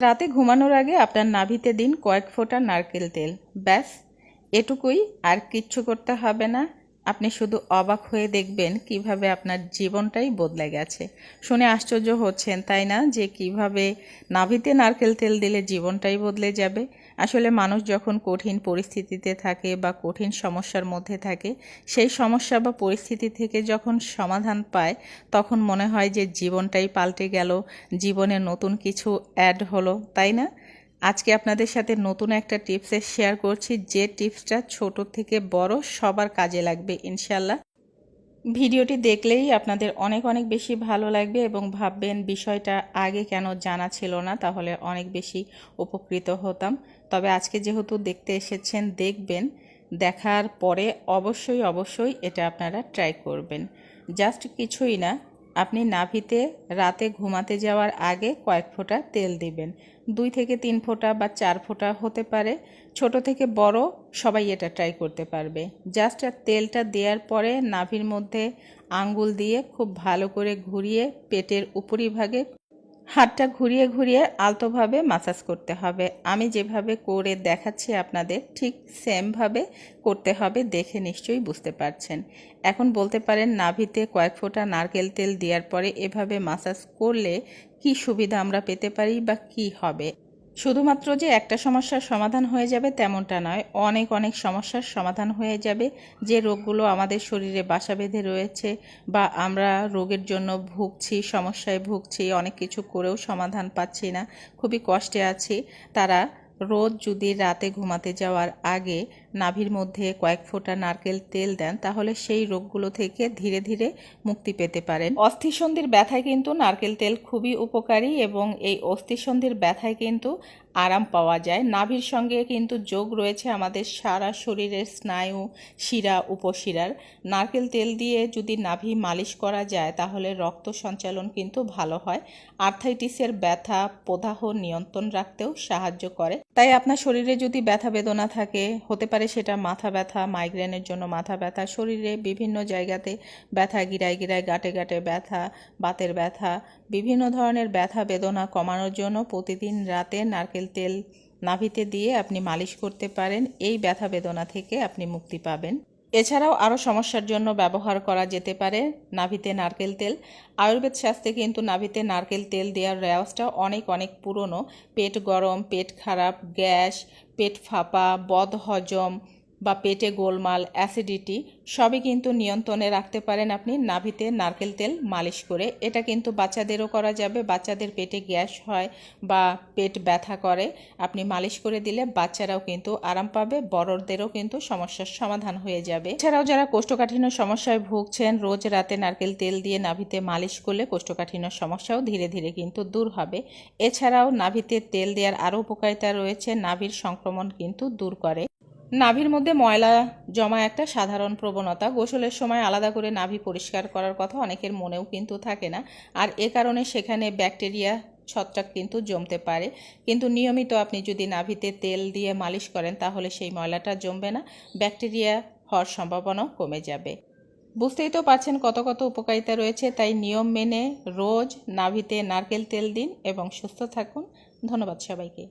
রাতে ঘুমানোর আগে আপনার নাভিতে দিন কয়েক ফোঁটা নারকেল তেল। ব্যাস, এটুকুই, আর কিচ্ছু করতে হবে না। আপনি শুধু অবাক হয়ে দেখবেন কিভাবে আপনার জীবনটাই বদলে গেছে। শুনে আশ্চর্য হচ্ছেন, তাই না, যে কিভাবে নাভিতে নারকেল তেল দিলে জীবনটাই বদলে যাবে। আসলে মানুষ যখন কঠিন পরিস্থিতিতে থাকে বা কঠিন সমস্যার মধ্যে থাকে, সেই সমস্যা বা পরিস্থিতি থেকে যখন সমাধান পায়, তখন মনে হয় যে জীবনটাই পাল্টে গেল, জীবনে নতুন কিছু অ্যাড হলো, তাই না? আজকে আপনাদের সাথে নতুন একটা টিপস শেয়ার করছি, যে টিপসটা ছোট থেকে বড় সবার কাজে লাগবে ইনশাল্লাহ। ভিডিওটি দেখলেই আপনাদের অনেক অনেক বেশি ভালো লাগবে এবং ভাববেন বিষয়টা আগে কেন জানা ছিল না, তাহলে অনেক বেশি উপকৃত হতাম। তবে আজকে যেহেতু দেখতে এসেছেন, দেখবেন, দেখার পরে অবশ্যই অবশ্যই এটা আপনারা ট্রাই করবেন। জাস্ট কিছুই না, আপনি নাভিতে রাতে ঘুমাতে যাওয়ার আগে কয়েক ফোঁটা তেল দিবেন। 2 থেকে 3 ফোঁটা বা 4 ফোঁটা হতে পারে, ছোট থেকে বড় সবাই এটা ট্রাই করতে পারবে। জাস্ট তেলটা দেওয়ার পরে নাভির মধ্যে আঙ্গুল দিয়ে খুব ভালো করে ঘুরিয়ে পেটের উপরিভাগে হাতটা ঘুরিয়ে ঘুরিয়ে আলতোভাবে মাসাজ করতে হবে। আমি যেভাবে করে দেখাচ্ছি আপনাদের ঠিক সেমভাবে করতে হবে, দেখে নিশ্চয়ই বুঝতে পারছেন। এখন বলতে পারেন, নাভিতে কয়েক ফোঁটা নারকেল তেল দেওয়ার পরে এভাবে মাসাজ করলে কি সুবিধা আমরা পেতে পারি বা কি হবে। শুধুমাত্র যে একটা সমস্যার সমাধান হয়ে যাবে তেমনটা নয়, অনেক অনেক সমস্যার সমাধান হয়ে যাবে। যে রোগগুলো আমাদের শরীরে বাসা বেঁধে রয়েছে বা আমরা রোগের জন্য ভুগছি, সমস্যায় ভুগছি, অনেক কিছু করেও সমাধান পাচ্ছি না, খুবই কষ্টে আছি, তারা রোজ যদি রাতে ঘুমাতে যাওয়ার আগে নাভির মধ্যে কয়েক ফোঁটা নারকেল তেল দেন, তাহলে সেই রোগগুলো থেকে ধীরে ধীরে মুক্তি পেতে পারেন। অস্থিসন্ধির ব্যথায় কিন্তু নারকেল তেল খুবই উপকারী এবং এই অস্থিসন্ধির ব্যথায় কিন্তু আরাম পাওয়া যায়। নাভির সঙ্গে কিন্তু যোগ রয়েছে আমাদের সারা শরীরের স্নায়ু, শিরা, উপশিরার। নারকেল তেল দিয়ে যদি নাভি মালিশ করা যায় তাহলে রক্ত সঞ্চালন কিন্তু ভালো হয়। আর্থাইটিসের ব্যথা, প্রদাহ নিয়ন্ত্রণ রাখতেও সাহায্য করে। তাই আপনার শরীরে যদি ব্যথা বেদনা থাকে, হতে পারে সেটা মাথা ব্যথা, মাইগ্রেনের জন্য মাথা ব্যথা, শরীরে বিভিন্ন জায়গাতে ব্যথা, গিরায় গিরায় গাঁটে গাঁটে ব্যথা, বাতের ব্যথা, বিভিন্ন ধরনের ব্যথা বেদনা কমানোর জন্য প্রতিদিন রাতে নারকেল তেল নাভিতে দিয়ে আপনি মালিশ করতে পারেন। এই ব্যথা বেদনা থেকে আপনি মুক্তি পাবেন। এছাড়াও আরও সমস্যার জন্য ব্যবহার করা যেতে পারে নাভিতে নারকেল তেল। আয়ুর্বেদ শাস্ত্রে কিন্তু নাভিতে নারকেল তেল দেওয়ার রেওয়াজটা অনেক অনেক পুরনো। পেট গরম, পেট খারাপ, গ্যাস, পেট ফাঁপা, বদহজম বা পেটে গোলমাল, অ্যাসিডিটি সবই কিন্তু নিয়ন্ত্রণে রাখতে পারেন আপনি নাভিতে নারকেল তেল মালিশ করে। এটা কিন্তু বাচ্চাদেরও করা যাবে। বাচ্চাদের পেটে গ্যাস হয় বা পেট ব্যথা করে, আপনি মালিশ করে দিলে বাচ্চারাও কিন্তু আরাম পাবে, বড়দেরও কিন্তু সমস্যার সমাধান হয়ে যাবে। এছাড়াও যারা কোষ্ঠকাঠিন্য সমস্যায় ভুগছেন, রোজ রাতে নারকেল তেল দিয়ে নাভিতে মালিশ করলে কোষ্ঠকাঠিন্য সমস্যাও ধীরে ধীরে কিন্তু দূর হবে। এছাড়াও নাভিতে তেল দেওয়ার আরও উপকারিতা রয়েছে, নাভির সংক্রমণ কিন্তু দূর করে। নাভির মধ্যে ময়লা জমা একটা সাধারণ প্রবণতা। গোসলের সময় আলাদা করে নাভি পরিষ্কার করার কথা অনেকের মনেও কিন্তু থাকে না, আর এ কারণে সেখানে ব্যাকটেরিয়া, ছত্রাক কিন্তু জমতে পারে। কিন্তু নিয়মিত আপনি যদি নাভিতে তেল দিয়ে মালিশ করেন তাহলে সেই ময়লাটা জমবে না, ব্যাকটেরিয়া হওয়ার সম্ভাবনাও কমে যাবে। বুঝতেই তো পারছেন কত কত উপকারিতা রয়েছে। তাই নিয়ম মেনে রোজ নাভিতে নারকেল তেল দিন এবং সুস্থ থাকুন। ধন্যবাদ সবাইকে।